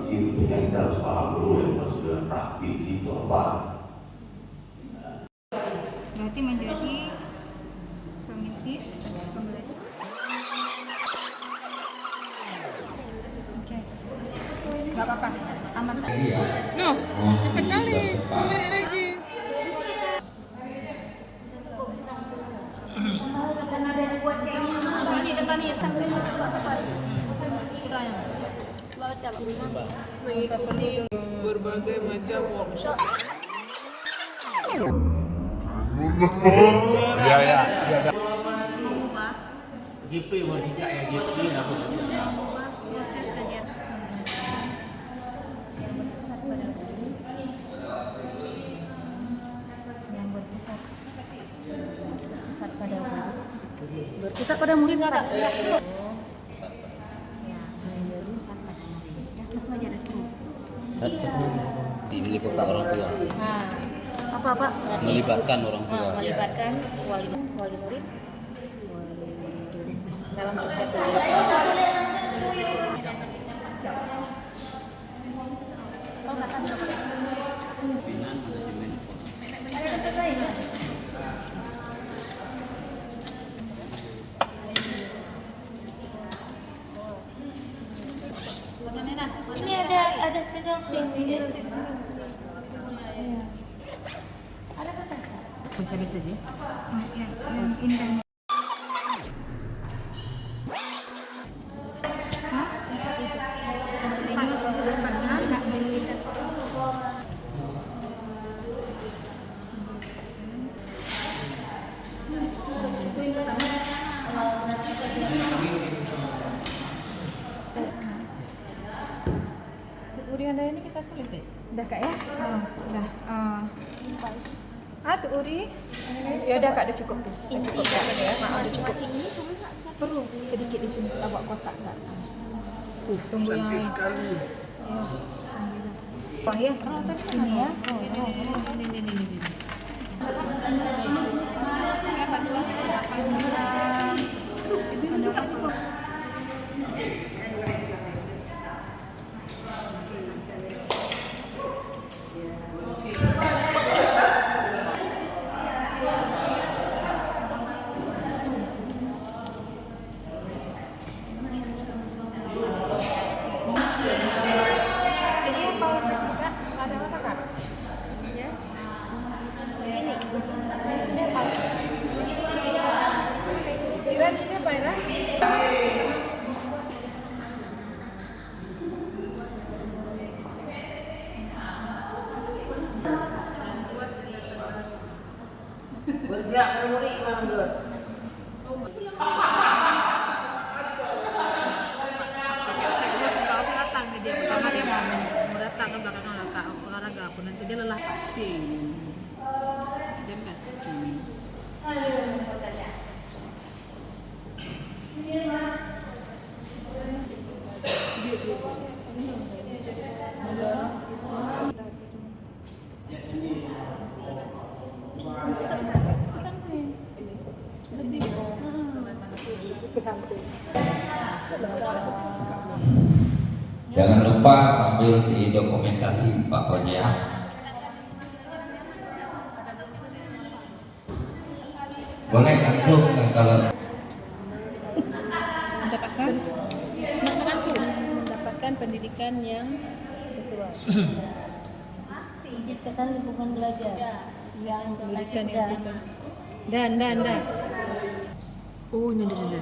prinsip yang kita harus paham dulu yang maksudnya praktis itu apa. Berarti menjadi pemimpin pembelajar. Oke, nggak apa-apa, aman. No, cepat kali. Balik lagi. Ini depan nih, sampai tepat. Kurang. Baca, Mengikuti berbagai macam workshop. Ya. mengubah GP tidak ya GP apa? proses kegiatan. Yang berpusat pada guru. Berpusat pada murid nggak kak? Ya, menjadi pusat pada murid. Ya, satu aja ada cukup. Melibatkan orang tua, Nah, apa? melibatkan orang tua. Melibatkan wali murid dalam setiap kegiatan. Pimpinan manajemen sekolah. Ini ada spidol pink ini nanti di sini. Iya. Ada kertas? Bisa sih. Yang indah. Uri Anda ini kita tulis deh. Udah kak ya? Udah. Tuh Uri. Ya udah kak, udah cukup tuh. Udah cukup kak. Ya, maaf udah cukup. Perlu sedikit di sini kita buat kotak kak. Tunggu yang sekali. Ya. Wah ya, ini ya. ini. Ini yang power juga ada apa kak? Ya. Ini. Di sini apa? Ira di sini apa Ira? Bergerak memori bangga. Kau datang dia pertama dia mau datang ke belakang kak olahraga aku nanti dia lelah pasti. Dia nggak Jangan lupa sambil didokumentasi Pak Kony ya. Boleh langsung kan kalau mendapatkan pendidikan yang sesuai. Ciptakan lingkungan belajar. Yang pendidikan yang sesuai. Dan. Oh, ini ada.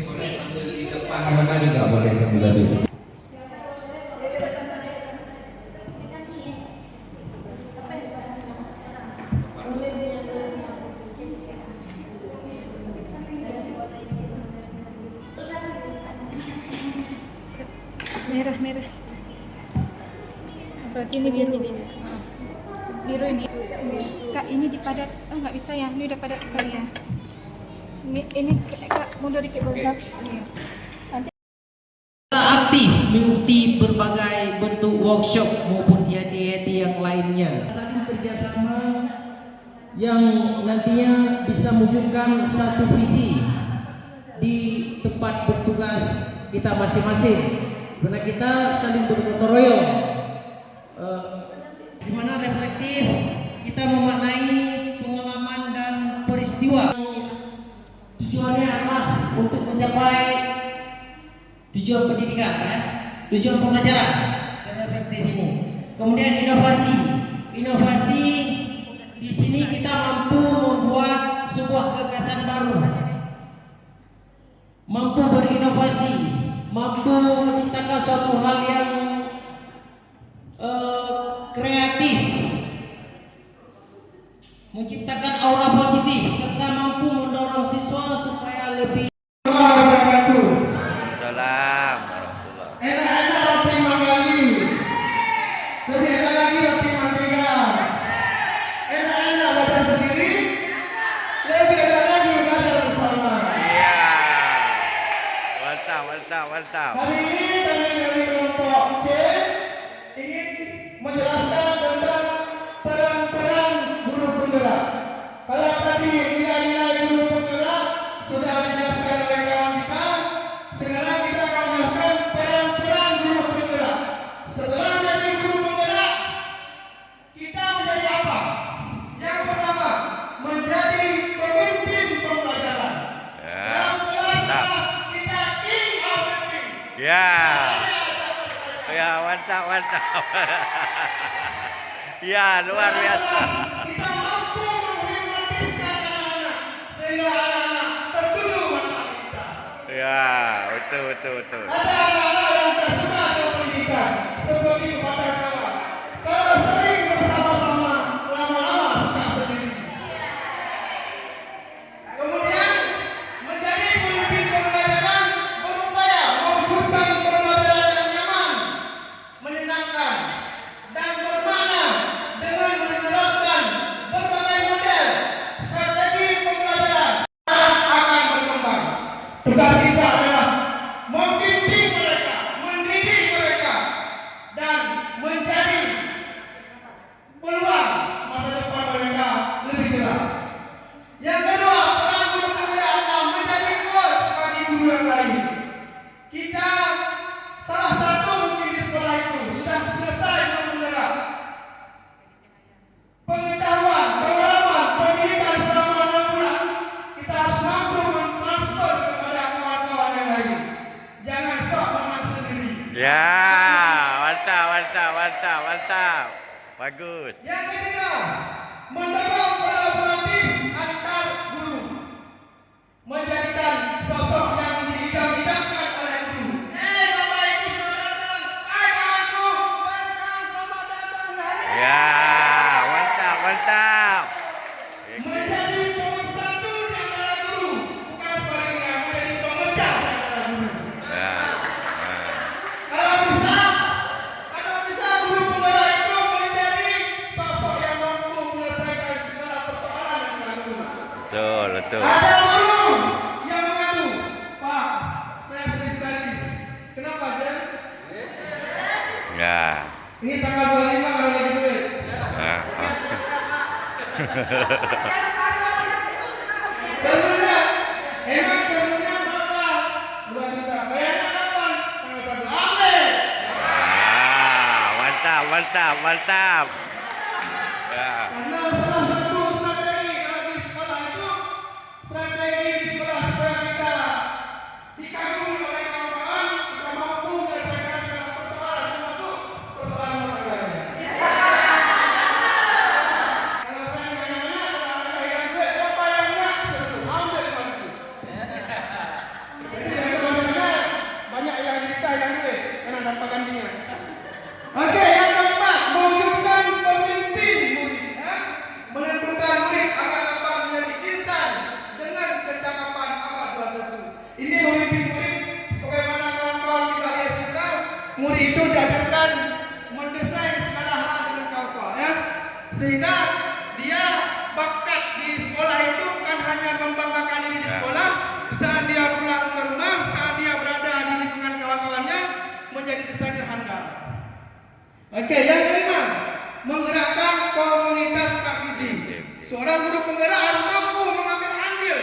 boleh sambil di depan mana juga boleh sambil di sini. Merah. Berarti ini biru. Biru ini. Kak, ini dipadat. Oh, nggak bisa ya. Ini udah padat sekali ya. Ini Kak, mundur dikit boleh. Iya. Aktif mengikuti berbagai bentuk workshop maupun IAT-IAT yang lainnya. Saling kerjasama yang nantinya bisa mewujudkan satu visi di tempat bertugas kita masing-masing. Karena kita saling bergotong royong. Di mana reflektif kita memaknai pengalaman dan peristiwa. Tujuannya adalah untuk mencapai tujuan pendidikan, ya, tujuan pembelajaran dan reflektif ini. Kemudian inovasi di sini kita mampu membuat sebuah gagasan baru, mampu berinovasi, mampu menciptakan suatu hal yang kreatif, menciptakan aura positif, serta mampu mendorong siswa supaya lebih. Salam. Enak-enak roti Magali, lebih enak lagi roti Mantega. Enak-enak baca sendiri, lebih enak lagi belajar bersama. Iya. Mantap. Hari ini kami dari kelompok C ingin menjelaskan tentang peran-peran guru penggerak. Kalau tadi nilai-nilai guru penggerak sudah dijelaskan oleh kawan kita, sekarang kita akan menjelaskan peran-peran guru penggerak. Setelah menjadi guru penggerak, kita menjadi apa? Yang pertama, menjadi pemimpin pembelajaran. Dalam kelas kita king of the king. Ya, mantap. Ya, luar biasa. Kita mampu menghipnotiskan anak-anak sehingga anak-anak terguru mata kita. Ya, betul. Ada anak-anak yang tak suka dengan pendidikan, seperti kepada kawan. Kalau sering bersama-sama, lama-lama suka sendiri. Kemudian menjadi pemimpin pembelajaran berupaya mewujudkan pembelajaran yang nyaman, menyenangkan, dan bermakna dengan menerapkan berbagai model strategi pembelajaran akan berkembang. Tugas kita adalah membimbing mereka, mendidik mereka, dan menjadi peluang masa depan mereka lebih cerah. Yang kedua, peran guru penggerak adalah menjadi coach bagi guru yang lain. Kita salah satu mungkin di sekolah itu sudah selesai penggerak. Pengetahuan, pengalaman, pendidikan selama 6 bulan, kita harus mampu mentransfer kepada kawan-kawan yang lain. Jangan sok menang sendiri. Ya, mantap. Bagus. Yang ketiga, mendorong kolaboratif antar guru, menjadikan sosok yang diidam-idamkan oleh guru. Bapak Ibu sudah datang, hai kawanku, welcome, selamat datang. Ya, mantap. Menjadi pemersatu di antara guru, bukan sebaliknya menjadi pemecah di antara guru. Ya. Kalau bisa guru penggerak itu menjadi sosok yang mampu menyelesaikan segala persoalan yang berlaku. Betul. Ada guru yang mengadu, Pak, saya sedih sekali. Kenapa, Jen? Ya. Ini tanggal 25 ada lagi duit. Perlunya, emang perlunya berapa? 2 juta. Bayarnya kapan? Tanggal 1. Ambil. Mantap. Ya. Karena salah satu strategi kalau di sekolah itu, strategi di sekolah supaya kita dikagumi oleh kawan-kawan, kita mampu menyelesaikan segala persoalan termasuk persoalan rumah tangganya. Kalau saya nanya-nanya, kalau ada yang duit, berapa yang nak? Ambil bantu. Jadi sebenarnya banyak yang cerita yang duit, karena dapat gantinya. Oke, yang keempat, mewujudkan pemimpin murid, ya? Menentukan murid agar dapat menjadi insan dengan kecakapan abad 21. Ini memimpin murid, sebagaimana kawan-kawan kita di SMK, murid itu diajarkan mendesain segala hal dengan kawan-kawan, ya? Sehingga dia bakat di sekolah itu bukan hanya membanggakan diri di sekolah, saat dia pulang ke rumah, saat dia berada di lingkungan kawan-kawannya, menjadi desainer handal. Oke, yang kelima, menggerakkan komunitas praktisi. Seorang guru penggerak harus mampu mengambil andil,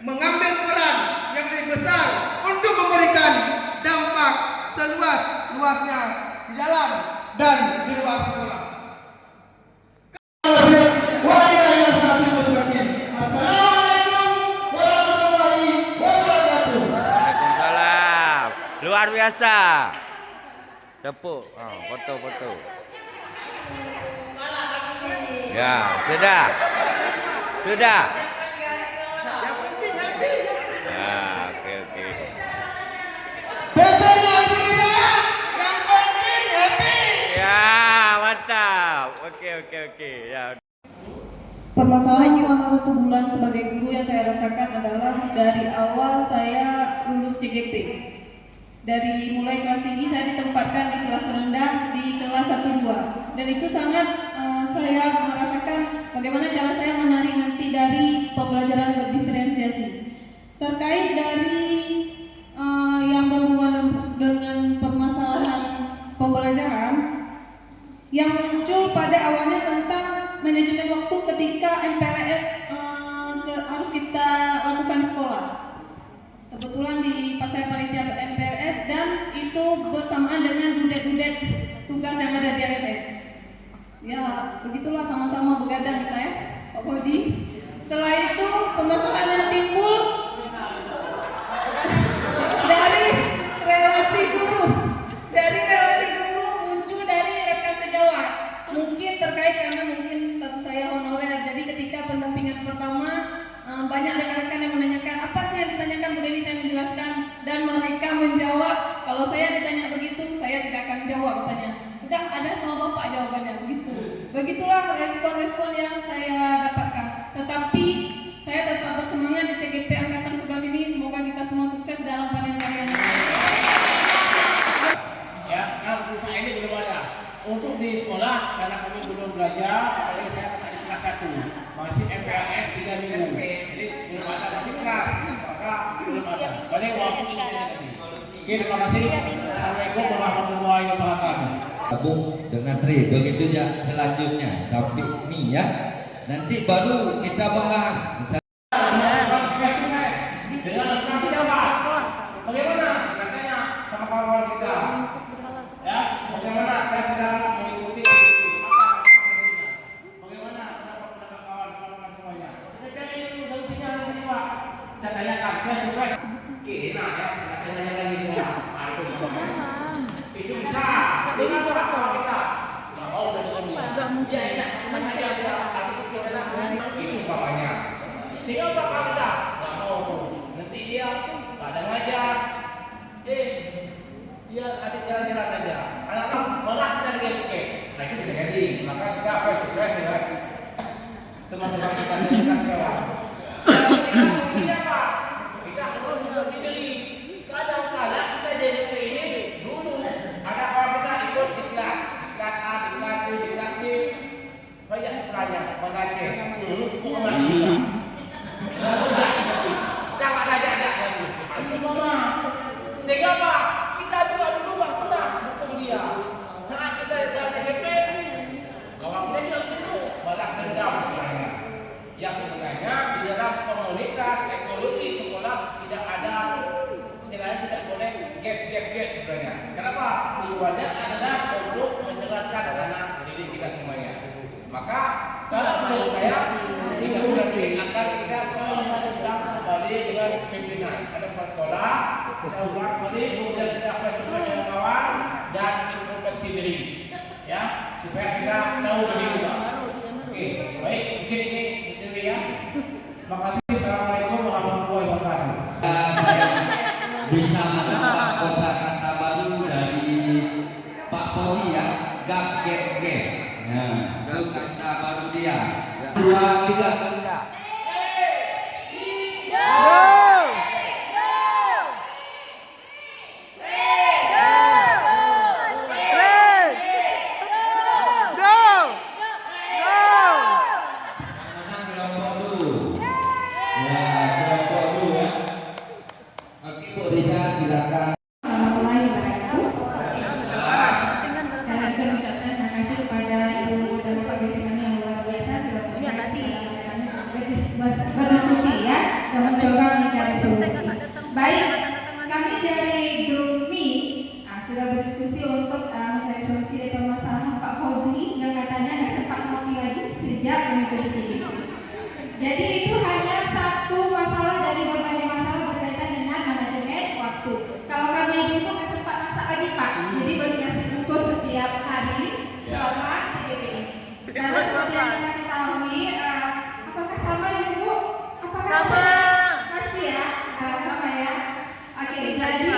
mengambil peran yang lebih besar untuk memberikan dampak seluas seluas-luasnya di dalam dan di luar sekolah. Assalamualaikum warahmatullahi wabarakatuh. Waalaikumsalam. Luar biasa. Tepuk. Foto. Ya, sudah. Yang penting happy. Ya, oke. PP-nya kita, yang penting happy. Ya, mantap. Oke. Ya. Permasalahan selama 1 bulan sebagai guru yang saya rasakan adalah dari awal saya lulus CGP. Dari mulai kelas tinggi saya ditempatkan di kelas rendah di kelas 1-2 dan itu sangat saya merasakan bagaimana cara saya menarik nanti dari pembelajaran berdiferensiasi. Terkait dari yang berhubungan dengan permasalahan pembelajaran yang muncul pada awalnya tentang manajemen waktu ketika MPLS harus kita lakukan di sekolah. Kebetulan pas saya panitia MPLS dan itu bersamaan dengan dudet-dudet tugas yang ada di LMS. Ya, begitulah sama-sama begadang kita ya, Pak Fauji. Setelah itu permasalahan yang timbul dari relasi guru muncul dari rekan sejawat. Mungkin terkait karena mungkin status saya honorer. Jadi ketika pendampingan pertama banyak rekan-rekan yang menanyakan apa sih yang ditanyakan Bu Dewi, saya menjelaskan dan mereka menjawab kalau saya ditanya begitu saya tidak akan jawab, katanya udah ada sama bapak jawabannya begitu. Begitulah respon-respon yang saya dapatkan. Tetapi saya tetap bersemangat di CGP angkatan 11 ini. Semoga kita semua sukses dalam panen karya. Ya, kalau saya ini belum ada. Untuk di sekolah karena kami belum belajar, apalagi saya di kelas 1 masih MPLS 3 minggu, jadi belum ada masih keras, maka belum ada. Boleh waktu ini tadi. Oke, terima kasih. Assalamualaikum warahmatullahi wabarakatuh. Gabung dengan Tri, begitu ya selanjutnya sampai ini ya. Nanti baru kita bahas. Dengan rekan sejawat. Bagaimana? Katanya sama kawan kita. Ya, bagaimana saya sedang mengikuti bagaimana pendapat kawan semuanya. Kita cari dulu solusinya juga. Kita tanyakan face to face. Kena ya, nggak sengaja lagi sekarang. Itu bisa. Jadi kita nggak mau dengan dia. Nggak mungkin. Makanya dia asik kita itu bapaknya. Tinggal bapak kita nggak mau. Nanti dia kadang aja. Dia asik jalan-jalan saja. Anak-anak malah kita dengan oke. Nah itu bisa jadi. Maka kita face to face ya. Teman-teman kita kasih kawan. Kita apa? Kita harus juga sendiri. Kadang-kadang kita jadi ini dulu ada kawan kita ikut diklat A, diklat B, diklat C. Banyak sebenarnya mengajar. Kok enggak bisa? Lalu enggak bisa. Kita enggak ada jaga lagi. Itu mama. Sehingga apa? Kita juga dulu enggak pernah dukung dia. Saat kita dalam TGP, kawan kita juga dulu balas dendam sebenarnya. Yang sebenarnya di dalam komunitas ekologi sekolah tidak ada, istilahnya tidak boleh gap sebenarnya. Kenapa? Tujuannya adalah untuk menjelaskan anak didik kita semuanya. Maka kalau menurut saya itu nanti akan kita sedang kembali dengan pimpinan ada sekolah, kita ulang kembali kemudian kita face-to-face dengan kawan dan introspeksi diri, ya supaya kita tahu lebih juga. Oke, baik mungkin ini itu ya. Terima kasih. Assalamualaikum warahmatullahi wabarakatuh. Bisa mendapat kosakata baru dari Pak Poli ya, gap. Nah, itu kata baru dia. 2, 3. berdiskusi ya dan mencoba mencari solusi. Baik, kami dari grup Mi, sudah berdiskusi untuk mencari solusi dari permasalahan Pak Fauzi yang katanya nggak sempat ngopi lagi sejak mengikuti CGP. Jadi itu hanya satu masalah dari berbagai masalah berkaitan dengan manajemen waktu. Kalau kami ibu nggak sempat masak lagi Pak, jadi baru nasi bungkus setiap hari selama CGP ini. Karena seperti yang kita ketahui, apakah sama ibu? Apakah Sama. masih ya? Sama ya. Oke, jadi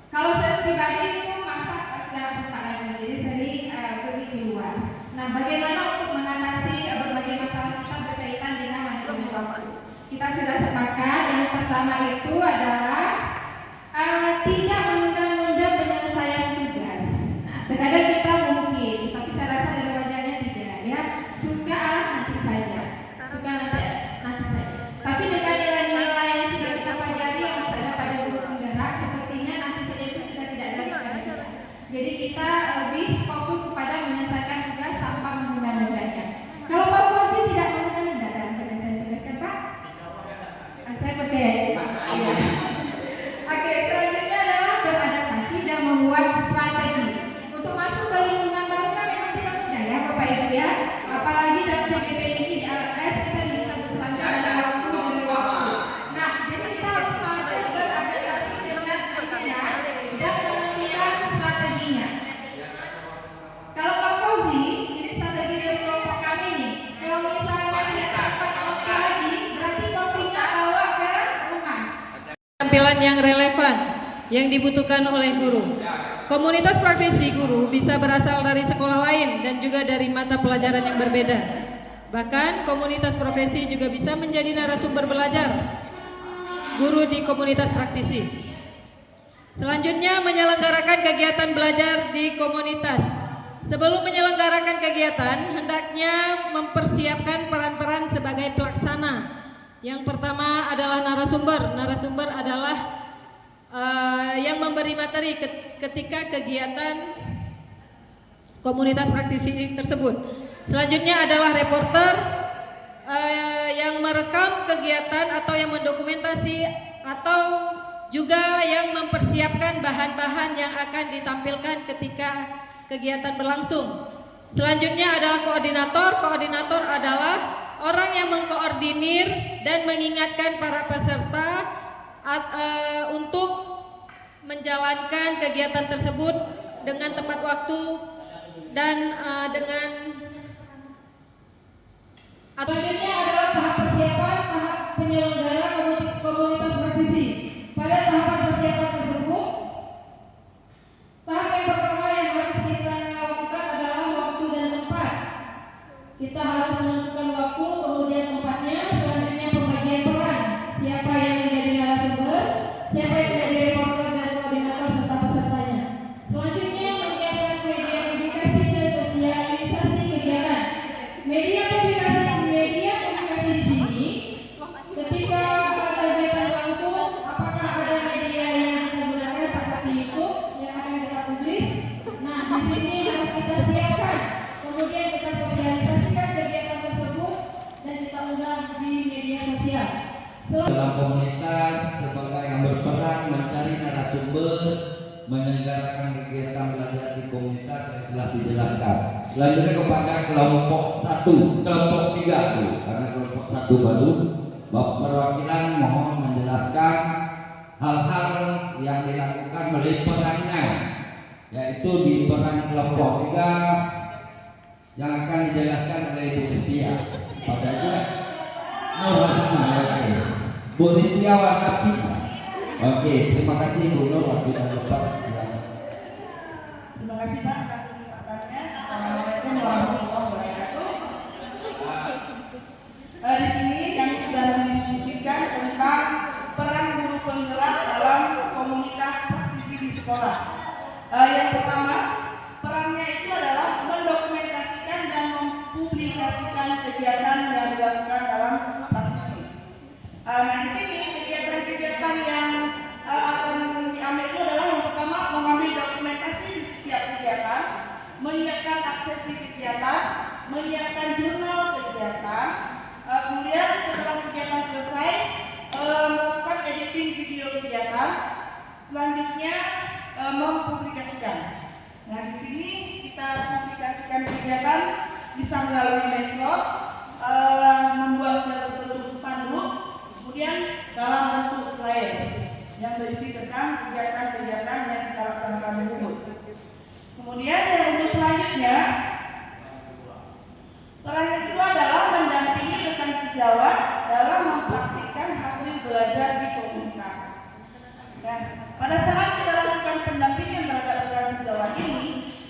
kalau saya pribadi itu masak sudah nggak sempat lagi, jadi sering pergi keluar. Nah, bagaimana untuk mengatasi berbagai masalah kita berkaitan dengan manajemen waktu? Kita sudah sepakat yang pertama itu adalah tidak menunda-nunda penyelesaian tugas. Nah, terkadang kita mungkin, tapi saya rasa dari wajahnya tidak ya. Suka nanti saja, suka nanti saja. Tapi dengan nilai-nilai yang sudah kita pelajari yang masih ada pada guru penggerak, sepertinya nanti saja itu sudah tidak ada pada kita. Jadi kita lebih fokus kepada menyelesaikan tugas tanpa menunda-nundanya. Kalau Pak Fauzi tidak menunda-nunda dalam penyelesaian tugas kan Pak? Saya percaya itu Pak. Ya. Oke, selanjutnya adalah beradaptasi dan membuat strategi. Untuk masuk ke lingkungan baru kan memang tidak mudah ya Bapak Ibu ya. Apalagi dalam CGP ini di LMS kita diminta berselancar dalam waktu demi waktu. Nah, jadi kita harus mampu beradaptasi dengan mudah dan menentukan strateginya. Kalau Pak Fauzi, ini strategi dari kelompok kami nih. Kalau misalnya tidak sempat kopi lagi, berarti kopinya bawa ke rumah. Tampilan yang relevan yang dibutuhkan oleh guru. Komunitas praktisi guru bisa berasal dari sekolah lain dan juga dari mata pelajaran yang berbeda. Bahkan komunitas profesi juga bisa menjadi narasumber belajar guru di komunitas praktisi. Selanjutnya, menyelenggarakan kegiatan belajar di komunitas. Sebelum menyelenggarakan kegiatan, hendaknya mempersiapkan peran-peran sebagai pelaksana. Yang pertama adalah narasumber. Narasumber adalah yang memberi materi ketika kegiatan komunitas praktisi tersebut. Selanjutnya adalah reporter yang merekam kegiatan atau yang mendokumentasi atau juga yang mempersiapkan bahan-bahan yang akan ditampilkan ketika kegiatan berlangsung. Selanjutnya adalah koordinator. Koordinator adalah orang yang mengkoordinir dan mengingatkan para peserta untuk menjalankan kegiatan tersebut dengan tepat waktu dan dengan. Selanjutnya adalah tahap persiapan, tahap penyelenggara komunitas praktisi. Pada tahapan persiapan tersebut, tahap yang pertama yang harus kita lakukan adalah waktu dan tempat. Kita harus menentukan waktu, kemudian tempatnya. Selanjutnya pembagian peran. Siapa yang menjadi narasumber, siapa yang menjadi reporter dan koordinator serta pesertanya. Selanjutnya menyiapkan media publikasi dan sosialisasi kegiatan. Media publikasi di sini ketika kegiatan berlangsung, apakah ada media yang kita gunakan seperti YouTube yang akan kita publis. Nah, di sini harus kita siapkan. Kemudian kita sosialisasikan kegiatan tersebut dan kita unggah di media sosial. Dalam komunitas sebagai yang berperan mencari narasumber, menyelenggarakan kegiatan belajar di komunitas yang telah dijelaskan. Selanjutnya kepada kelompok 1, kelompok 3 dulu, karena kelompok 1 baru. Perwakilan mohon menjelaskan hal-hal yang dilakukan oleh perannya, yaitu di peran kelompok 3 yang akan dijelaskan oleh Ibu Destia. Pada itu Bu Destia Warnapi. Oke, terima kasih Bu Nur waktu dan Bapak. Terima kasih Pak atas kesempatannya. Assalamualaikum warahmatullahi wabarakatuh. Di sini kami sudah mendiskusikan tentang peran guru penggerak dalam komunitas praktisi di sekolah. Yang pertama, perannya itu adalah mendokumentasikan dan mempublikasikan kegiatan yang dilakukan dalam praktisi. Nah, di sini kegiatan-kegiatan yang akan diambil itu adalah yang pertama mengambil dokumentasi di setiap kegiatan, menyiapkan absensi kegiatan, menyiapkan jurnal kegiatan, kemudian setelah kegiatan selesai melakukan editing video kegiatan, selanjutnya sini kita publikasikan kegiatan bisa melalui medsos, membuat bentuk spanduk, kemudian dalam bentuk flyer yang berisi tentang kegiatan-kegiatan yang kita laksanakan tersebut. Kemudian yang untuk selanjutnya, peran yang kedua adalah mendampingi rekan sejawat dalam mempraktikkan hasil belajar di komunitas. Nah, pada saat kita lakukan pendampingan terhadap rekan sejawat ini,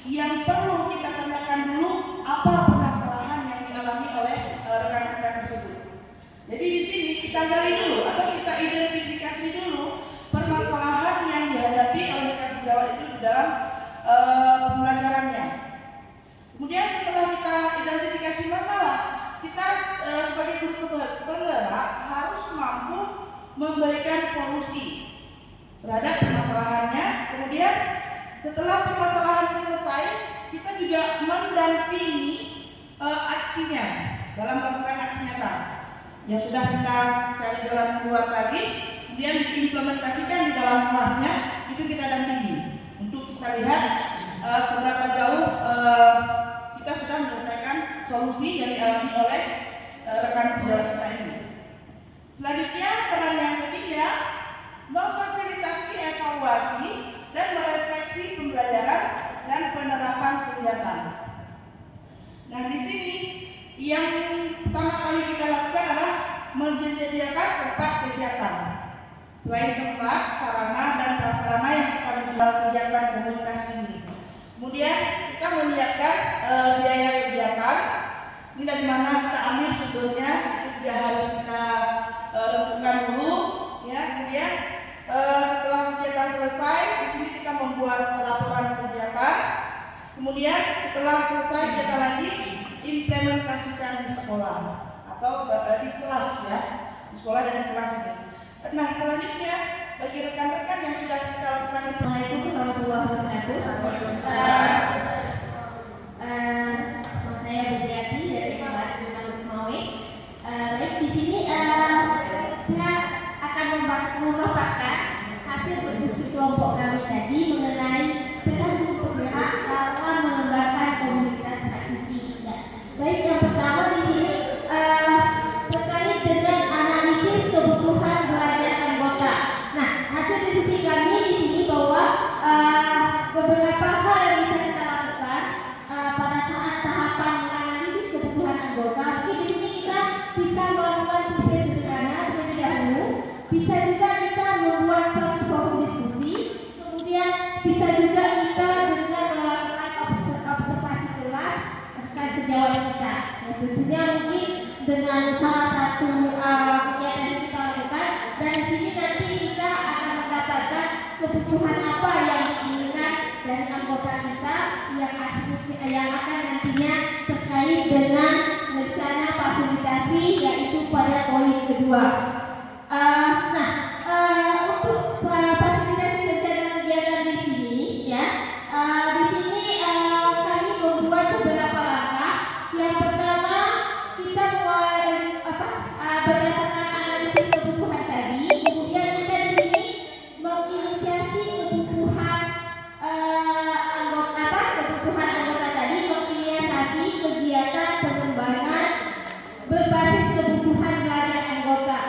yang perlu kita tanyakan dulu apa permasalahan yang dialami oleh rekan-rekan tersebut. Jadi di sini kita gali dulu atau kita identifikasi dulu permasalahan yang dihadapi oleh rekan sejawat itu di dalam pembelajarannya. Kemudian setelah kita identifikasi masalah, kita sebagai guru penggerak harus mampu memberikan solusi terhadap permasalahannya. Kemudian setelah permasalahan selesai, kita juga mendampingi aksinya dalam melakukan aksi nyata yang sudah kita cari jalan keluar tadi, kemudian diimplementasikan di dalam kelasnya. Itu kita dampingi untuk kita lihat seberapa jauh kita sudah menyelesaikan solusi yang dialami oleh rekan sejawat kita ini. Selanjutnya, peran yang ketiga, memfasilitasi evaluasi dan merefleksi pembelajaran dan penerapan kegiatan. Nah, di sini yang pertama kali kita lakukan adalah menyediakan tempat kegiatan. Selain tempat, sarana dan prasarana yang kita menggunakan kegiatan komunitas ini. Kemudian kita menyiapkan biaya kegiatan. Ini dari mana kita ambil sumbernya, itu juga harus kita tentukan dulu. Ya, kemudian setelah kegiatan selesai, di sini kita membuat laporan kegiatan. Kemudian setelah selesai kita lagi implementasikan di sekolah atau di kelas ya, di sekolah dan di kelas ini. Nah, selanjutnya bagi rekan-rekan yang sudah kita lakukan itu. Assalamualaikum warahmatullahi wabarakatuh. Saya Budiati dari Sekolah Gunung Semawe. Baik, di sini saya akan memaparkan hasil diskusi kelompok kami tadi mengenai peran untuk penggerak dalam mengembangkan komunitas praktisi. Baik, yang pertama di sini terkait dengan analisis kebutuhan belajar anggota. Nah, hasil diskusi kami di sini bahwa beberapa hal yang bisa kita lakukan pada saat tahapan menganalisis kebutuhan anggota. Mungkin di sini kita bisa melakukan survei sederhana terlebih dahulu. Bisa juga kita membuat suatu forum diskusi. Kemudian bisa juga kita dengan melakukan observasi kelas rekan sejawat kita. Nah, tentunya mungkin dengan salah satu kegiatan yang kita lakukan, dan di sini nanti kita akan mendapatkan kebutuhan apa yang diinginkan dari anggota kita yang akan nantinya terkait dengan rencana fasilitasi, yaitu pada poin kedua. Untuk fasilitasi rencana kegiatan di sini ya, di sini kami membuat beberapa langkah. Yang pertama, kita mulai berdasarkan analisis kebutuhan tadi. Kemudian kita di sini menginisiasi kebutuhan anggota tadi, menginisiasi kegiatan pengembangan berbasis kebutuhan belajar anggota.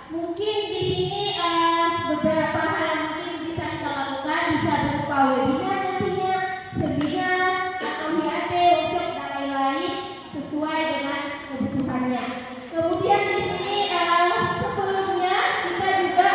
Mungkin di sini beberapa hal yang mungkin bisa kita lakukan, bisa berupa webinar nantinya, seminar atau HIAT, workshop dan lain-lain sesuai dengan kebutuhannya. Kemudian di sini sebelumnya kita juga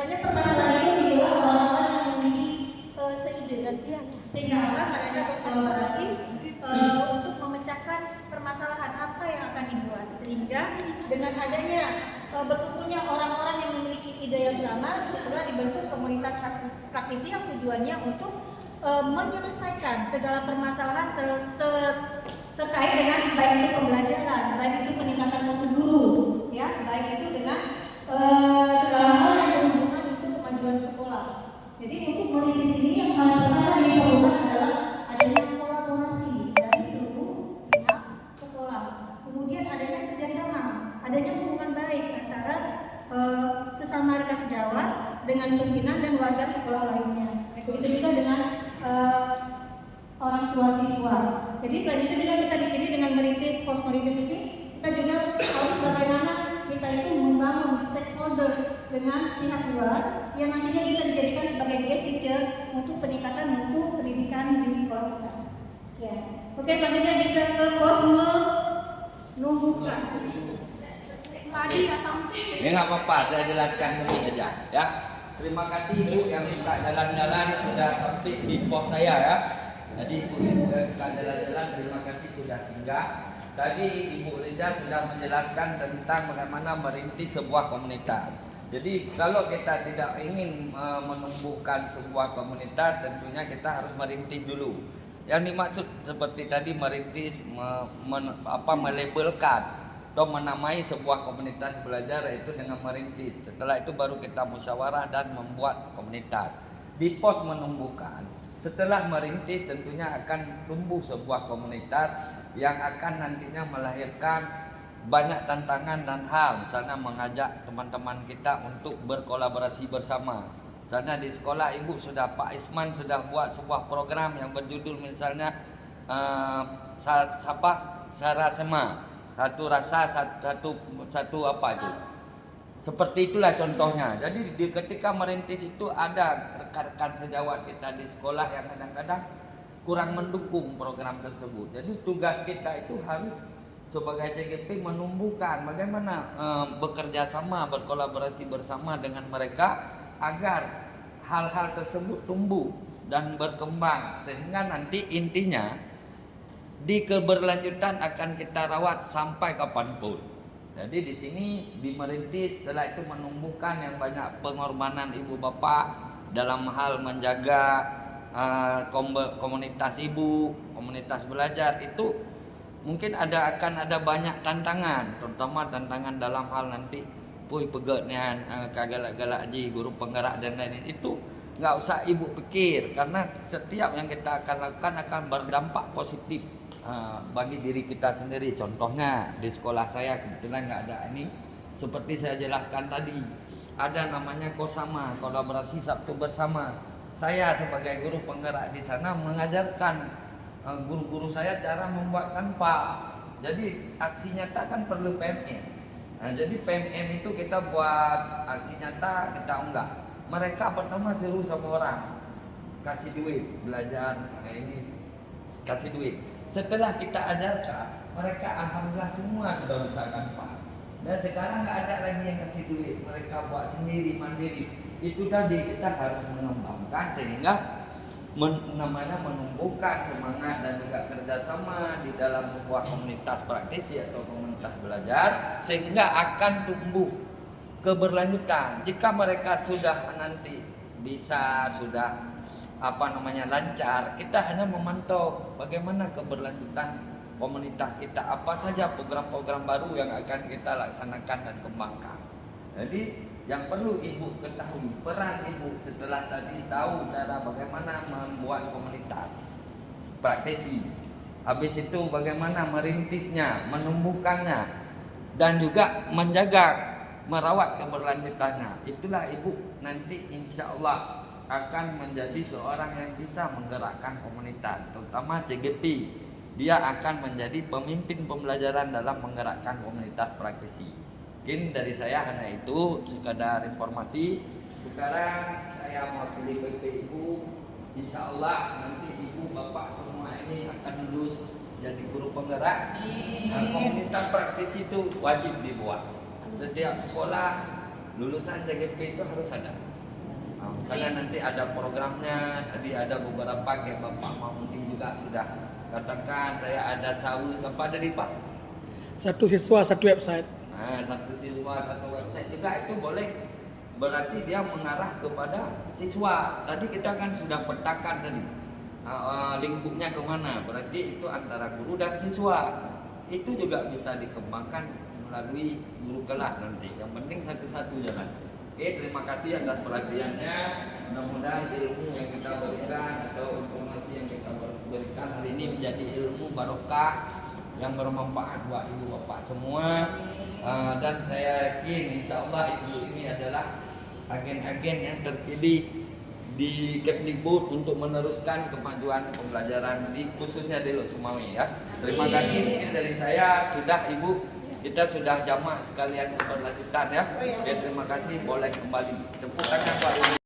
Sebenarnya permasalahan ini adalah orang-orang yang memiliki seide sehingga mereka berkolaborasi untuk memecahkan permasalahan apa yang akan dibuat, sehingga dengan adanya berkumpulnya orang-orang yang memiliki ide yang sama, disitulah dibentuk komunitas praktisi yang tujuannya untuk menyelesaikan segala permasalahan terkait dengan baik itu pembelajaran, baik itu peningkatan mutu guru, ya, baik itu dengan segala hal yang berhubungan untuk kemajuan sekolah. Jadi untuk merintis ini yang paling pertama yang diperlukan adalah adanya kolaborasi dari seluruh pihak sekolah. Kemudian adanya kerjasama, adanya hubungan baik antara sesama rekan sejawat dengan pimpinan dan warga sekolah lainnya. Begitu juga dengan orang tua siswa. Jadi selain itu juga kita di sini dengan merintis pos merintis ini, kita juga harus bagaimana kita itu membangun stakeholder dengan pihak luar yang nantinya bisa dijadikan sebagai guest teacher untuk peningkatan mutu pendidikan di sekolah kita. Ya. Oke, selanjutnya bisa ke pos menumbuhkan. Tadi nggak sampai. Ya nggak apa-apa, saya jelaskan dulu aja ya. Terima kasih Ibu yang minta jalan-jalan sudah sampai di pos saya ya. Jadi Ibu yang minta jalan-jalan, terima kasih sudah singgah. Tadi Ibu Reza sudah menjelaskan tentang bagaimana merintis sebuah komunitas. Jadi kalau kita tidak ingin menumbuhkan sebuah komunitas, tentunya kita harus merintis dulu. Yang dimaksud seperti tadi merintis, melabelkan atau menamai sebuah komunitas belajar yaitu dengan merintis. Setelah itu baru kita musyawarah dan membuat komunitas. Di pos menumbuhkan, setelah merintis tentunya akan tumbuh sebuah komunitas yang akan nantinya melahirkan banyak tantangan dan hal, misalnya mengajak teman-teman kita untuk berkolaborasi bersama. Misalnya di sekolah Ibu sudah, Pak Isman sudah buat sebuah program yang berjudul misalnya Sarasema, satu rasa satu apa itu. Seperti itulah contohnya. Jadi ketika merintis itu ada rekan-rekan sejawat kita di sekolah yang kadang-kadang kurang mendukung program tersebut. Jadi tugas kita itu harus sebagai CGP menumbuhkan bagaimana bekerja sama, berkolaborasi bersama dengan mereka agar hal-hal tersebut tumbuh dan berkembang sehingga nanti intinya di keberlanjutan akan kita rawat sampai kapanpun. Jadi di sini di merintis setelah itu menumbuhkan yang banyak pengorbanan ibu bapak dalam hal menjaga komunitas ibu, komunitas belajar itu mungkin akan ada banyak tantangan, terutama tantangan dalam hal nanti pegetnya kagalak-galak ji guru penggerak dan lain-lain itu nggak usah ibu pikir karena setiap yang kita akan lakukan akan berdampak positif bagi diri kita sendiri. Contohnya di sekolah saya kebetulan nggak ada ini, seperti saya jelaskan tadi ada namanya Kosama, kolaborasi Sabtu bersama. Saya sebagai guru penggerak di sana mengajarkan guru-guru saya cara membuat kanva. Jadi aksi nyata kan perlu PMM. Nah, jadi PMM itu kita buat aksi nyata, kita unggah. Mereka pertama seru sama orang, kasih duit belajar. Nah, ini kasih duit. Setelah kita ajarkan, mereka alhamdulillah semua sudah bisa kanva. Dan sekarang nggak ada lagi yang kasih duit, mereka buat sendiri mandiri. Itu tadi kita harus mengembangkan sehingga namanya menumbuhkan semangat dan juga kerjasama di dalam sebuah komunitas praktisi atau komunitas belajar sehingga akan tumbuh keberlanjutan. Jika mereka sudah nanti bisa sudah lancar, kita hanya memantau bagaimana keberlanjutan komunitas kita, apa saja program-program baru yang akan kita laksanakan dan kembangkan. Jadi yang perlu ibu ketahui peran ibu setelah tadi tahu cara bagaimana membuat komunitas praktisi, habis itu bagaimana merintisnya, menumbuhkannya dan juga menjaga merawat keberlanjutannya. Itulah ibu nanti insya Allah akan menjadi seorang yang bisa menggerakkan komunitas, terutama CGP. Dia akan menjadi pemimpin pembelajaran dalam menggerakkan komunitas praktisi. Mungkin dari saya hanya itu sekadar informasi. Sekarang saya mewakili PP Ibu. Insya Allah nanti ibu bapak semua ini akan lulus jadi guru penggerak. Nah, komunitas praktisi itu wajib dibuat. Setiap sekolah lulusan CGP itu harus ada. Nah, misalnya nanti ada programnya, tadi ada beberapa kayak Bapak Mahmudi juga sudah katakan saya ada sawi apa ada di Pak? Satu siswa satu website. Nah, satu siswa atau website juga itu boleh, berarti dia mengarah kepada siswa. Tadi kita kan sudah petakan tadi lingkupnya kemana, berarti itu antara guru dan siswa. Itu juga bisa dikembangkan melalui guru kelas nanti. Yang penting satu-satu jalan. Oke, terima kasih atas perhatiannya. Mudah-mudahan ilmu yang kita berikan atau informasi yang kita berikan hari ini menjadi ilmu barokah yang bermanfaat buat ibu bapak semua. Dan saya yakin insya Allah ibu ini adalah agen-agen yang terpilih di Kemdikbud untuk meneruskan kemajuan pembelajaran di khususnya di Lok Sumawe ya. Terima kasih mungkin dari saya sudah ibu, kita sudah jamak sekalian keberlanjutan ya. Oke, terima kasih, boleh kembali. Tepuk tangan Pak Ibu.